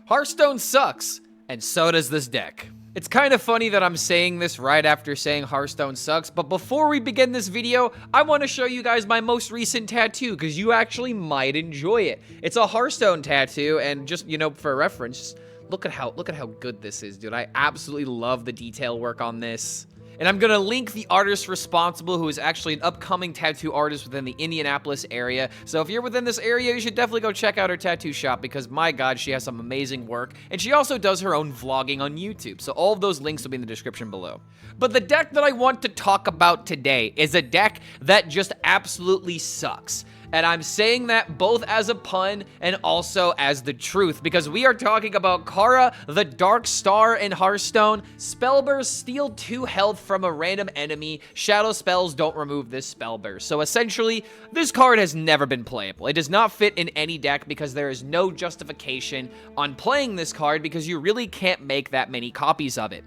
Hearthstone sucks, and so does this deck. It's kind of funny that I'm saying this right after saying Hearthstone sucks, but before we begin this video, I want to show you guys my most recent tattoo, because you actually might enjoy it. It's a Hearthstone tattoo, and just, you know, for reference, look at how good this is, dude. I absolutely love the detail work on this. And I'm going to link the artist responsible, who is actually an upcoming tattoo artist within the Indianapolis area. So if you're within this area, you should definitely go check out her tattoo shop, because my god, she has some amazing work. And she also does her own vlogging on YouTube. So all of those links will be in the description below. But the deck that I want to talk about today is a deck that just absolutely sucks. And I'm saying that both as a pun and also as the truth, because we are talking about Kara, the Dark Star in Hearthstone. Spell bursts steal 2 health from a random enemy. Shadow spells don't remove this spell burst. So essentially, this card has never been playable. It does not fit in any deck because there is no justification on playing this card, because you really can't make that many copies of it.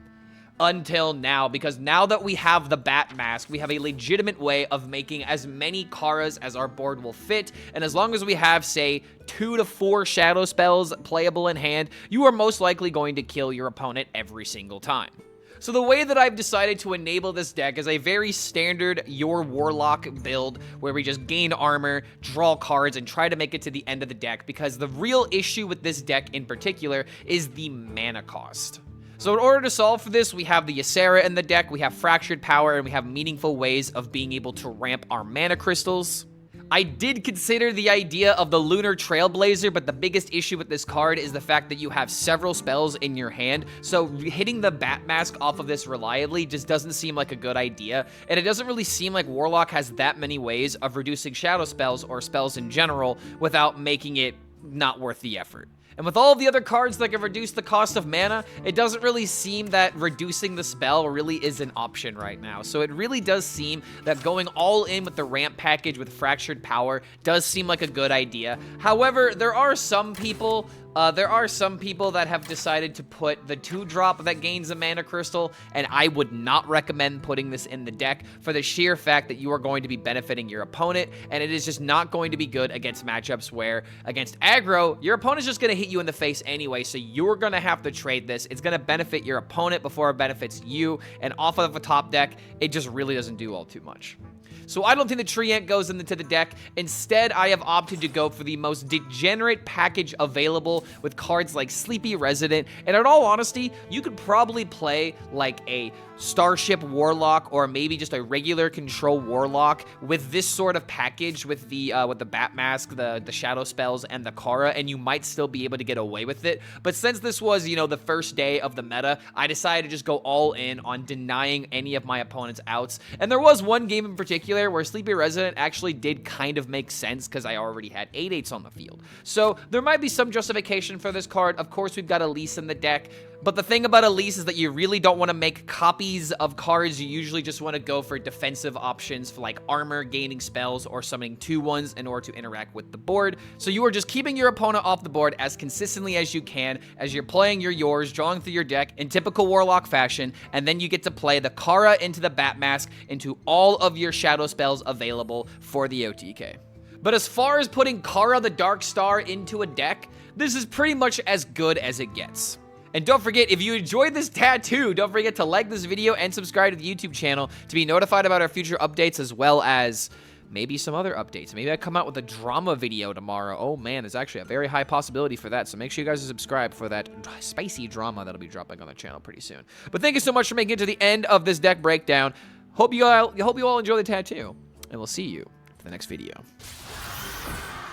Until now, because now that we have the Bat Mask, we have a legitimate way of making as many Karas as our board will fit, and as long as we have, say, 2 to 4 shadow spells playable in hand, you are most likely going to kill your opponent every single time. So the way that I've decided to enable this deck is a very standard Your Warlock build, where we just gain armor, draw cards, and try to make it to the end of the deck, because the real issue with this deck in particular is the mana cost. So in order to solve for this, we have the Ysera in the deck, we have Fractured Power, and we have meaningful ways of being able to ramp our mana crystals. I did consider the idea of the Lunar Trailblazer, but the biggest issue with this card is the fact that you have several spells in your hand, so hitting the Bat Mask off of this reliably just doesn't seem like a good idea, and it doesn't really seem like Warlock has that many ways of reducing shadow spells or spells in general without making it not worth the effort. And with all of the other cards that can reduce the cost of mana, it doesn't really seem that reducing the spell really is an option right now. So it really does seem that going all in with the ramp package with Fractured Power does seem like a good idea. However, there are some people that have decided to put the 2-drop that gains a mana crystal, and I would not recommend putting this in the deck for the sheer fact that you are going to be benefiting your opponent, and it is just not going to be good against matchups where, against aggro, your opponent's just going to hit you in the face anyway, so you're going to have to trade this. It's going to benefit your opponent before it benefits you, and off of a top deck, it just really doesn't do all too much. So I don't think the Tree Ant goes into the deck. Instead, I have opted to go for the most degenerate package available with cards like Sleepy Resident. And in all honesty, you could probably play like a Starship Warlock or maybe just a regular control Warlock with this sort of package with the Bat Mask, the shadow spells, and the Kara, and you might still be able to get away with it. But since this was, you know, the first day of the meta, I decided to just go all in on denying any of my opponent's outs. And there was one game in particular where Sleepy Resident actually did kind of make sense because I already had 8/8s on the field. So there might be some justification for this card. Of course, we've got Elise in the deck. But the thing about Elise is that you really don't want to make copies of cards. You usually just want to go for defensive options for like armor, gaining spells, or summoning 2/1s in order to interact with the board. So you are just keeping your opponent off the board as consistently as you can as you're playing yours, drawing through your deck in typical Warlock fashion, and then you get to play the Kara into the Bat Mask into all of your shadow spells available for the OTK. But as far as putting Kara the Dark Star into a deck, this is pretty much as good as it gets. And don't forget, if you enjoyed this tattoo, don't forget to like this video and subscribe to the YouTube channel to be notified about our future updates, as well as maybe some other updates. Maybe I come out with a drama video tomorrow. Oh man, there's actually a very high possibility for that. So make sure you guys are subscribed for that spicy drama that'll be dropping on the channel pretty soon. But thank you so much for making it to the end of this deck breakdown. Hope you all enjoy the tattoo, and we'll see you for the next video.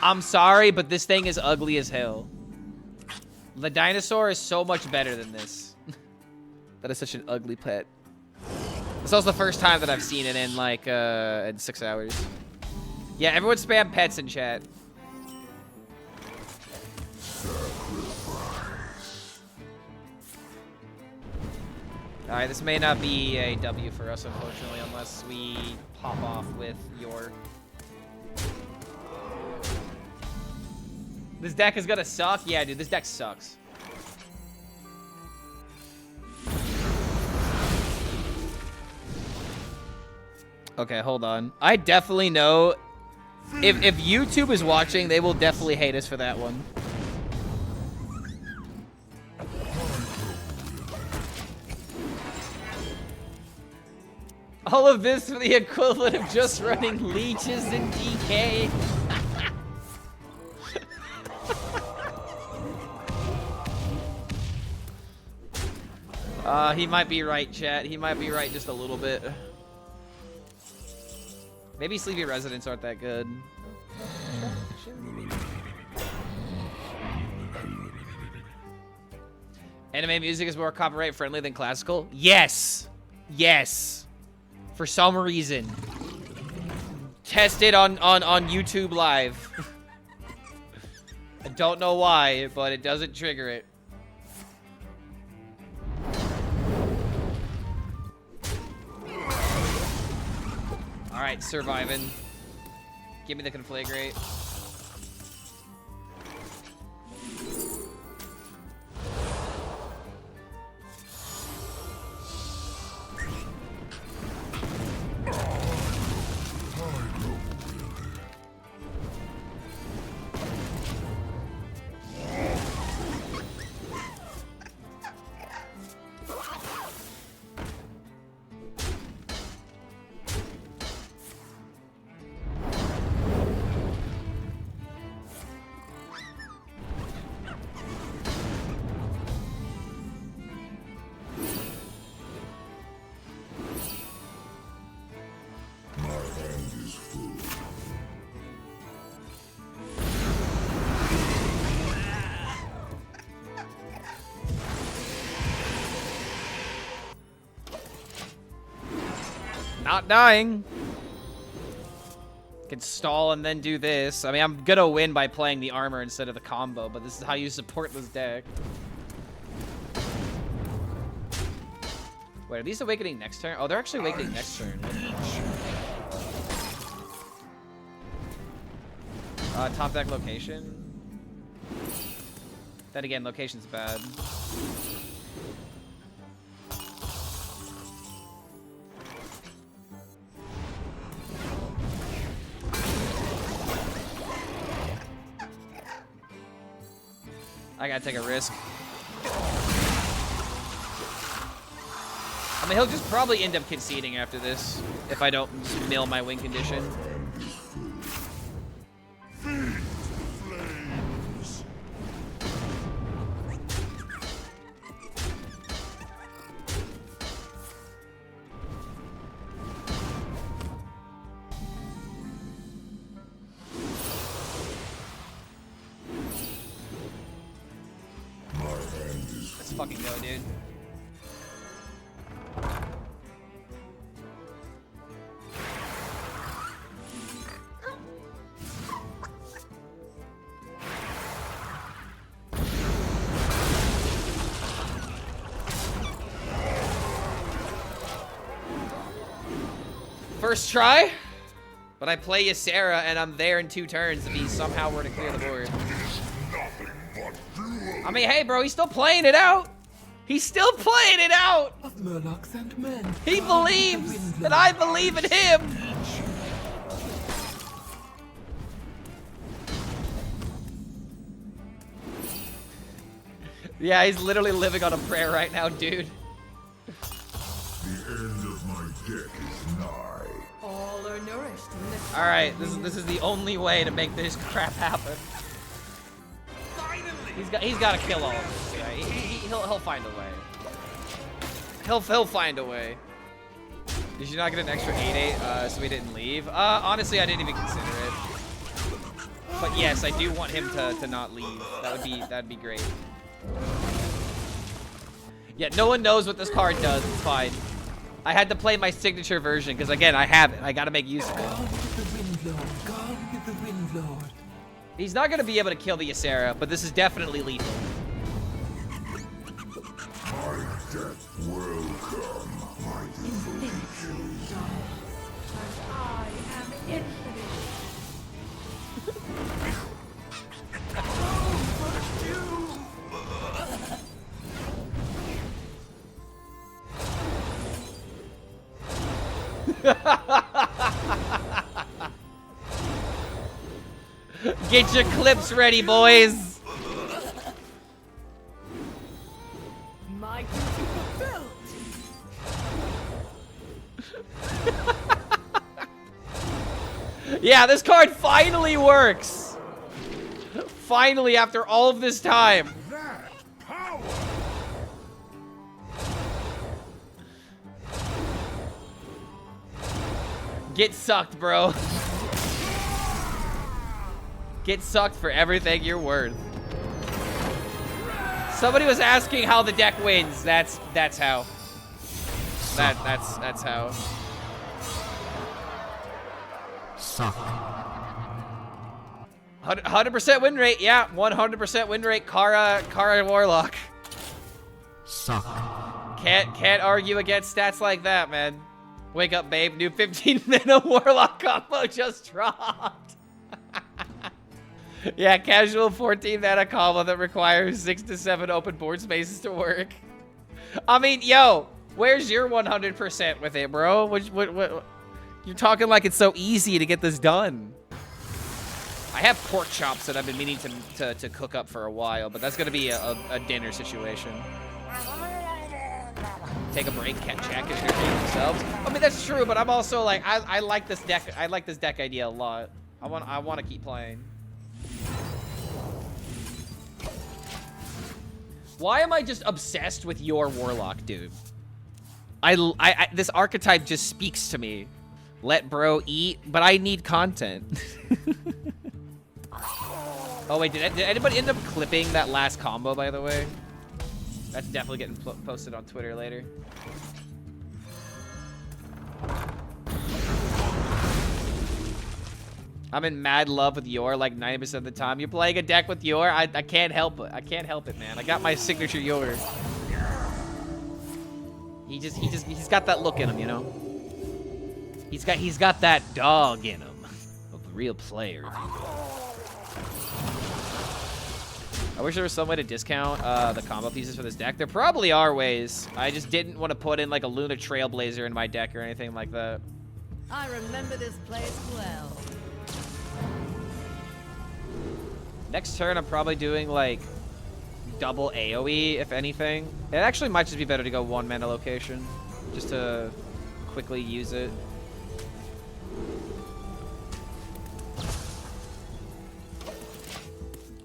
I'm sorry, but this thing is ugly as hell. The dinosaur is so much better than this. That is such an ugly pet. It's also the first time that I've seen it in like in 6 hours. Yeah, everyone spam pets in chat. Alright, this may not be a W for us, unfortunately, unless we pop off with your... This deck is gonna suck? Yeah, dude, this deck sucks. Okay, hold on. I definitely know if YouTube is watching, they will definitely hate us for that one. All of this for the equivalent of just running leeches in DK. He might be right, chat. He might be right just a little bit. Maybe Sleepy Residents aren't that good. Anime music is more copyright friendly than classical? Yes! Yes! For some reason. Test it on YouTube Live. I don't know why, but it doesn't trigger it. Alright, surviving. Give me the conflagrate. Not dying. Can stall and then do this. I mean, I'm gonna win by playing the armor instead of the combo, but this is how you support this deck. Wait, are these awakening next turn? Oh, they're actually awakening next turn. Top deck location. Then again, location's bad. I gotta take a risk. I mean, he'll just probably end up conceding after this if I don't just mill my win condition. Let's fucking go, dude. First try, but I play Ysera and I'm there in 2 turns if he somehow were to clear the board. I mean, hey, bro, he's still playing it out. He's still playing it out. Of Murlocs and men. He believes, and I believe in him. Yeah, he's literally living on a prayer right now, dude. The end of my deck is nigh. All are nourished in this. All right, this is the only way to make this crap happen. He's got to kill all of this. Yeah, he'll find a way. He'll find a way. Did you not get an extra 8/8 so he didn't leave? Honestly, I didn't even consider it. But yes, I do want him to not leave. That'd be great. Yeah, no one knows what this card does. It's fine. I had to play my signature version because again, I have it. I got to make use of it. Gone with the Windlord. Gone with the Windlord. He's not going to be able to kill the Ysera, but this is definitely lethal. My death will come. My devotion. I am infinite. Get your clips ready, boys. My duty fulfilled. Yeah, this card finally works. Finally, after all of this time. That power! Get sucked, bro. Get sucked for everything you're worth. Somebody was asking how the deck wins. That's how. That's how. Suck. 100% win rate. Yeah, 100% win rate. Kara Warlock. Suck. Can't argue against stats like that, man. Wake up, babe. New 15 mana Warlock combo just dropped. Yeah, casual 14 mana combo that requires 6 to 7 open board spaces to work. I mean, yo, where's your 100% with it, bro? What? You're talking like it's so easy to get this done. I have pork chops that I've been meaning to cook up for a while, but that's gonna be a dinner situation. Take a break, check if they're doing themselves. I mean, that's true, but I'm also like, I like this deck. I like this deck idea a lot. I want to keep playing. Why am I just obsessed with your Warlock, dude? This archetype just speaks to me. Let bro eat, but I need content. Oh wait, did anybody end up clipping that last combo, by the way? That's definitely getting posted on Twitter later. I'm in mad love with Yor like 90% of the time. You're playing a deck with Yor? I can't help it. I can't help it, man. I got my signature Yor. He's got that look in him, you know? He's got that dog in him of a real player. I wish there was some way to discount the combo pieces for this deck. There probably are ways. I just didn't want to put in like a Luna Trailblazer in my deck or anything like that. I remember this place well. Next turn, I'm probably doing like double AoE, if anything. It actually might just be better to go 1 mana location, just to quickly use it.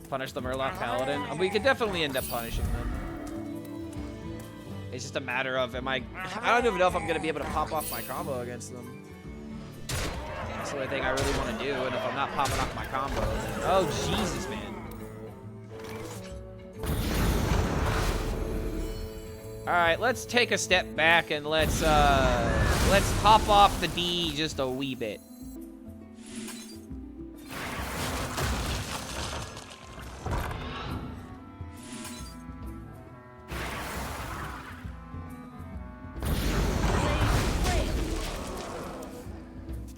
Punish the Murloc Paladin. We could definitely end up punishing them. It's just a matter of, I don't even know if I'm gonna be able to pop off my combo against them. That's the only thing I really want to do, and if I'm not popping off my combo, then, oh Jesus, man. All right, let's take a step back and let's pop off the D just a wee bit.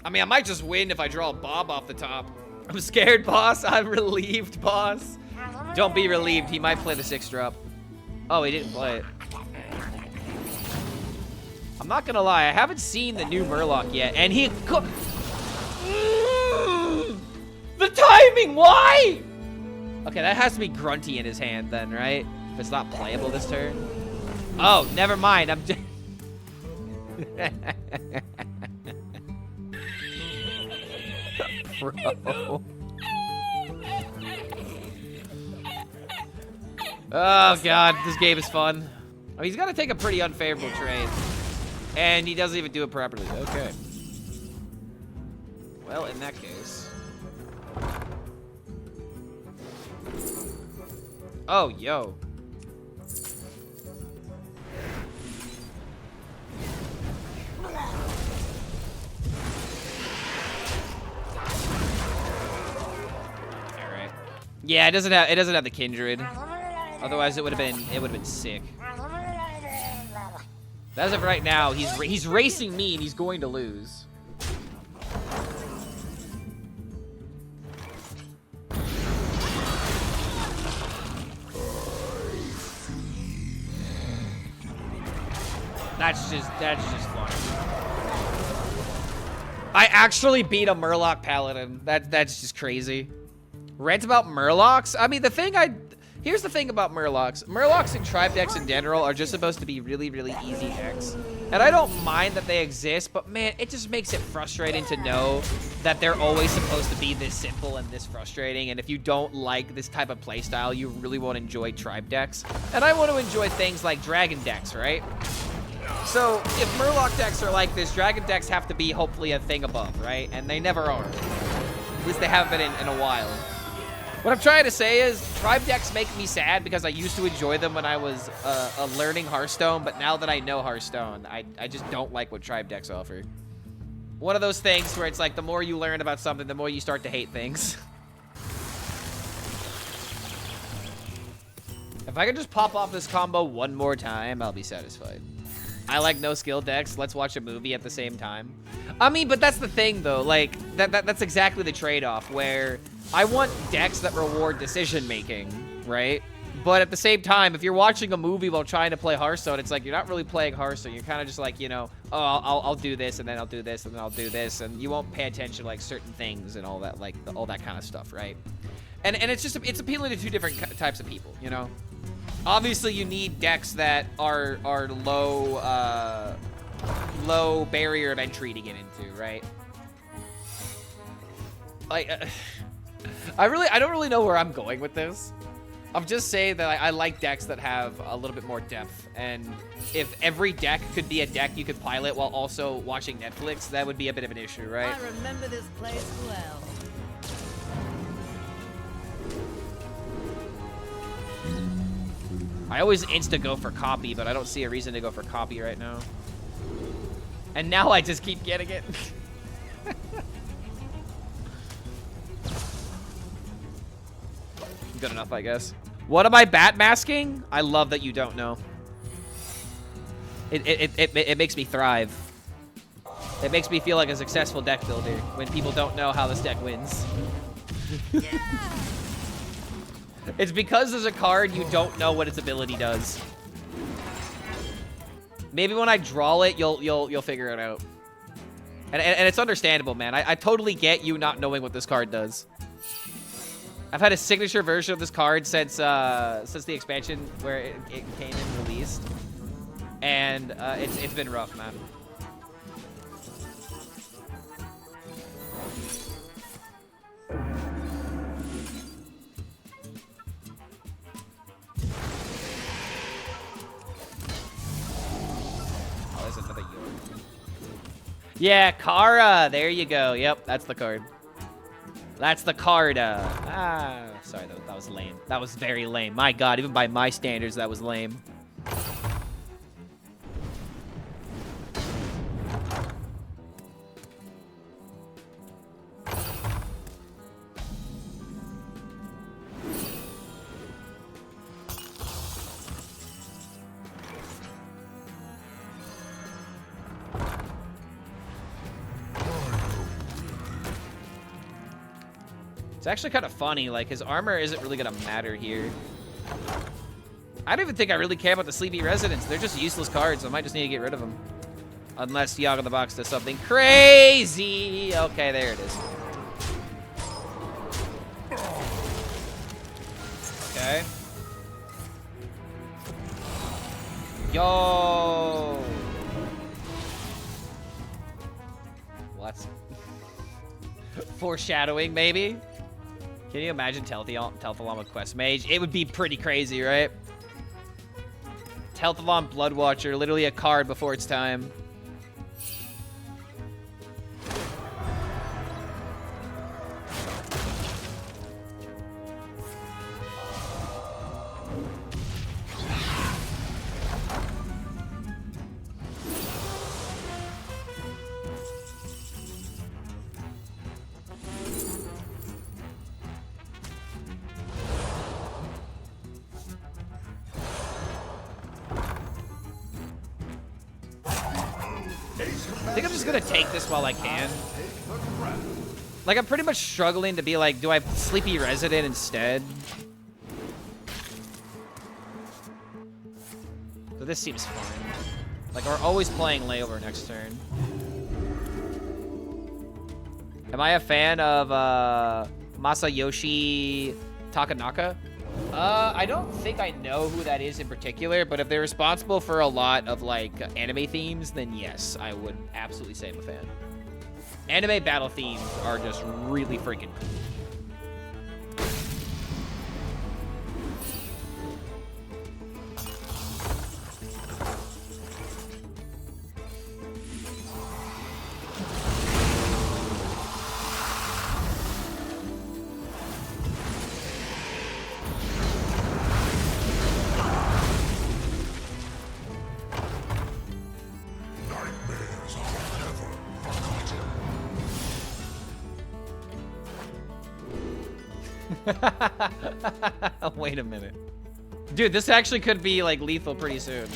I mean, I might just win if I draw a Bob off the top. I'm scared, boss. I'm relieved, boss. Don't be relieved. He might play the 6-drop. Oh, he didn't play it. I'm not gonna lie. I haven't seen the new Murloc yet, and he... The timing! Why? Okay, that has to be Grunty in his hand then, right? If it's not playable this turn. Oh, never mind. I'm just... Bro. Oh god, this game is fun. Oh, he's got to take a pretty unfavorable trade, and he doesn't even do it properly. Okay. Well, in that case. Oh, yo. Yeah, it doesn't have the Kindred. Otherwise, it would have been sick. As of right now, he's racing me and he's going to lose. That's just funny. I actually beat a Murloc Paladin. That's just crazy. Rant about Murlocs? I mean, the thing Here's the thing about Murlocs. Murlocs and tribe decks in general are just supposed to be really, really easy decks. And I don't mind that they exist, but man, it just makes it frustrating to know that they're always supposed to be this simple and this frustrating. And if you don't like this type of playstyle, you really won't enjoy tribe decks. And I want to enjoy things like dragon decks, right? So if Murloc decks are like this, dragon decks have to be hopefully a thing above, right? And they never are. At least they haven't been in a while. What I'm trying to say is, tribe decks make me sad because I used to enjoy them when I was learning Hearthstone, but now that I know Hearthstone, I just don't like what tribe decks offer. One of those things where it's like, the more you learn about something, the more you start to hate things. If I could just pop off this combo one more time, I'll be satisfied. I like no skill decks. Let's watch a movie at the same time. I mean, but that's the thing, though. Like, that's exactly the trade-off, where I want decks that reward decision-making, right? But at the same time, if you're watching a movie while trying to play Hearthstone, it's like you're not really playing Hearthstone. You're kind of just like, you know, oh, I'll do this, and then I'll do this, and then I'll do this, and you won't pay attention to, like, certain things and all that, like, all that kind of stuff, right? And it's just, it's appealing to two different types of people, you know? Obviously, you need decks that are low barrier of entry to get into, right? Like, I don't really know where I'm going with this. I'm just saying that I like decks that have a little bit more depth, and if every deck could be a deck you could pilot while also watching Netflix, that would be a bit of an issue, right? I remember this place well. I always insta go for copy, but I don't see a reason to go for copy right now. And now I just keep getting it. Good enough, I guess. What am I bat masking? I love that you don't know. It makes me thrive. It makes me feel like a successful deck builder when people don't know how this deck wins. It's because there's a card you don't know what its ability does. Maybe when I draw it, you'll figure it out. And it's understandable, man. I totally get you not knowing what this card does. I've had a signature version of this card since the expansion where it came and released, and it's been rough, man. Oh, there's another York. Yeah, Kara. There you go. Yep, that's the card. That's the card. Sorry, that was lame. That was very lame. My God, even by my standards, that was lame. It's actually kind of funny, like, his armor isn't really gonna matter here. I don't even think I really care about the Sleepy Residents. They're just useless cards. I might just need to get rid of them. Unless Yogg in the Box does something crazy. Okay, there it is. Okay. Yo! What? Foreshadowing, maybe? Can you imagine Telthalon with Quest Mage? It would be pretty crazy, right? Telthalon Bloodwatcher, literally a card before its time. I think I'm just gonna take this while I can. Like, I'm pretty much struggling to be like, do I Sleepy Resident instead? So this seems fine. Like, we're always playing Layover next turn. Am I a fan of Masayoshi Takanaka? I don't think I know who that is in particular, but if they're responsible for a lot of, like, anime themes, then yes, I would absolutely say I'm a fan. Anime battle themes are just really freaking cool. Wait a minute. Dude, this actually could be, like, lethal pretty soon.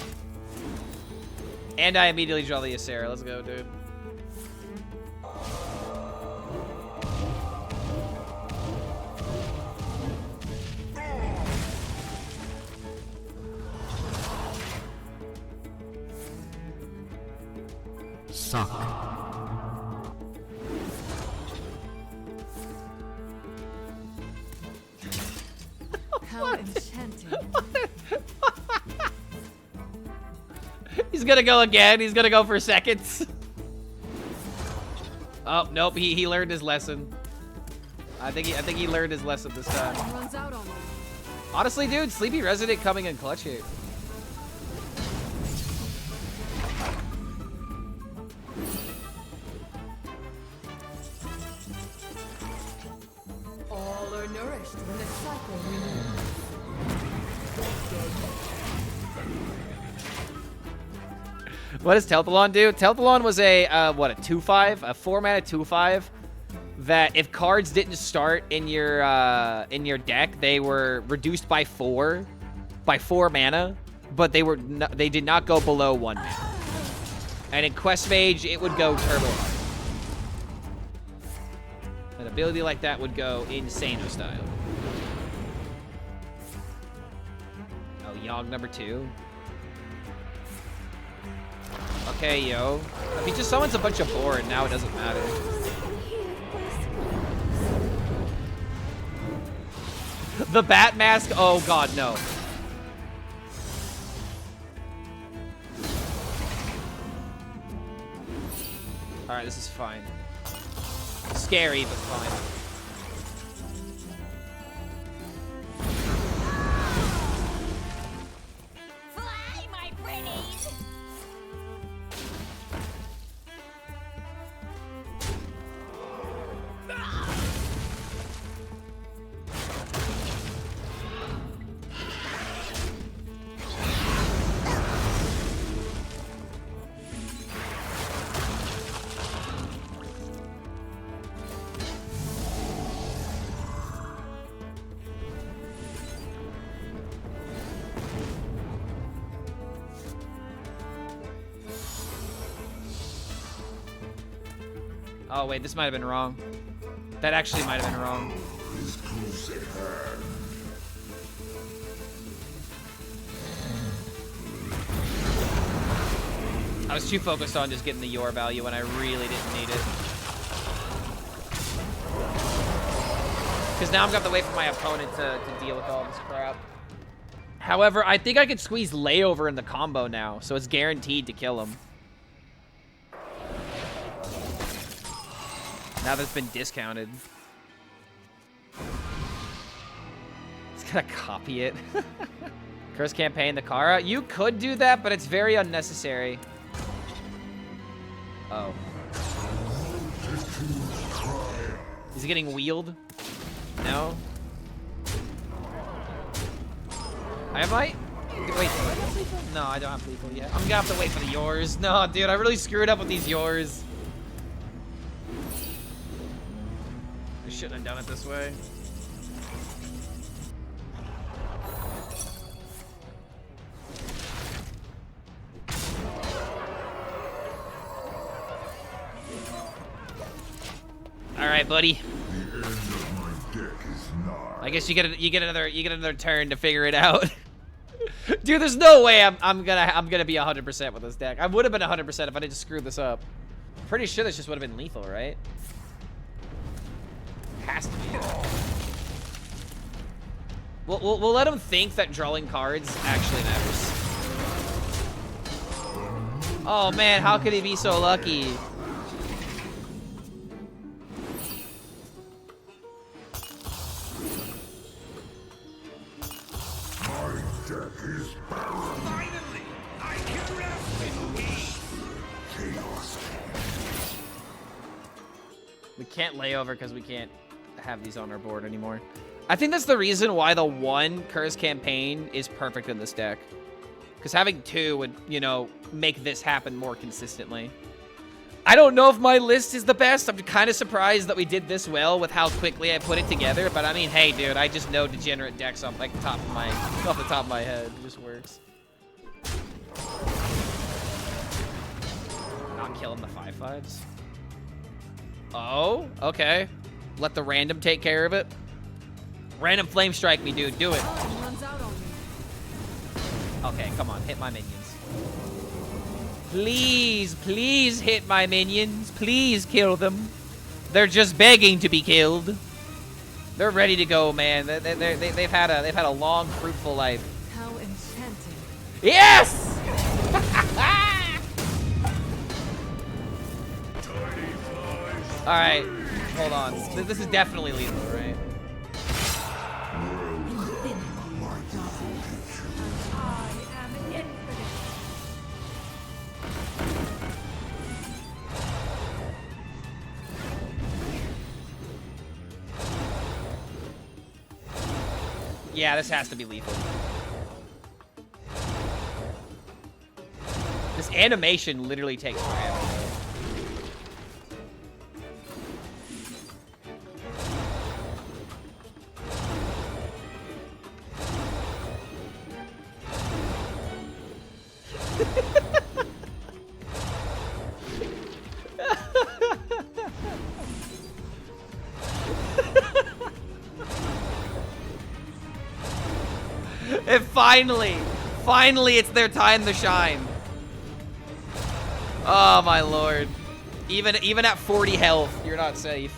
And I immediately draw the Ysera. Let's go, dude. Suck. How enchanting. He's gonna go again. He's gonna go for seconds. Oh, nope. He learned his lesson. I think he learned his lesson this time. Runs out on me. Honestly, dude, Sleepy Resident coming in clutch here. All are nourished when the cycle renews. What does Telthalon do? Telthalon was a, what, a 2/5? A 4-mana 2/5 that if cards didn't start in your deck, they were reduced by 4 mana, but they did not go below 1 mana. And in Quest Mage, it would go turbo hard. An ability like that would go Insano style. Oh, Yogg number 2. Okay, yo. If he just summons a bunch of board, now it doesn't matter. The bat mask? Oh god, no. Alright, this is fine. Scary, but fine. Fly, my pretties! Oh, wait, this might have been wrong. That actually might have been wrong. I was too focused on just getting the Yor value when I really didn't need it. Because now I'm going to have to wait for my opponent to deal with all this crap. However, I think I could squeeze Layover in the combo now, so it's guaranteed to kill him. Now that's been discounted. It's gonna copy it. Curse campaign the Kara. You could do that, but it's very unnecessary. Oh. Is he getting wheeled? No. I might. Wait. No, I don't have lethal yet. I'm gonna have to wait for the Yors. No, dude, I really screwed up with these Yors. I shouldn't have done it this way. All right, buddy. The end of my deck is nigh. I guess you get another turn to figure it out. Dude, there's no way I'm gonna be 100% with this deck. I would have been 100% if I didn't screw this up. Pretty sure this just would have been lethal, right? Has to be. We'll let them think that drawing cards actually matters. Oh man, how could he be so lucky? My deck is barren. Finally, I can rest in peace. Chaos. We can't lay over because we can't have these on our board anymore. I think that's the reason why the 1 Curse Campaign is perfect in this deck. Because having 2 would, you know, make this happen more consistently. I don't know if my list is the best. I'm kind of surprised that we did this well with how quickly I put it together. But I mean, hey, dude, I just know degenerate decks off like off the top of my head. It just works. Not killing the 5/5s. Oh, okay. Let the random take care of it. Random flame strike me, dude. Do it. Time runs out on me. Okay, come on. Hit my minions. Please, please hit my minions. Please kill them. They're just begging to be killed. They're ready to go, man. They've had a long, fruitful life. How enchanting. Yes! All right, hold on. This is definitely lethal, right? I am infinite. Yeah, this has to be lethal. This animation literally takes forever. And finally, it's their time to shine. Oh my lord! Even at 40 health, you're not safe.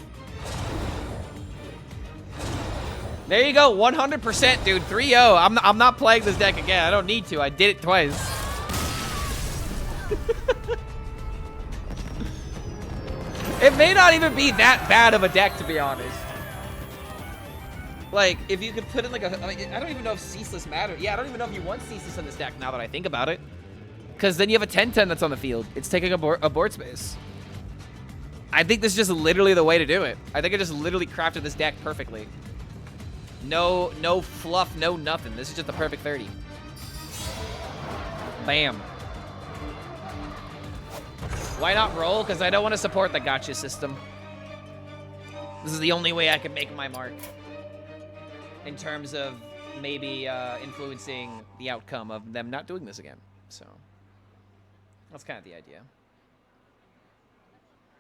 There you go, 100%, dude. 3-0. I'm not playing this deck again. I don't need to. I did it twice. It may not even be that bad of a deck, to be honest. Like, if you could put in like I don't even know if Ceaseless matters. Yeah, I don't even know if you want Ceaseless in this deck now that I think about it. Because then you have a 10/10 that's on the field. It's taking a board space. I think this is just literally the way to do it. I think I just literally crafted this deck perfectly. No fluff, no nothing. This is just the perfect 30. Bam. Why not roll? Because I don't want to support the gotcha system. This is the only way I can make my mark. In terms of maybe influencing the outcome of them not doing this again. So, that's kind of the idea.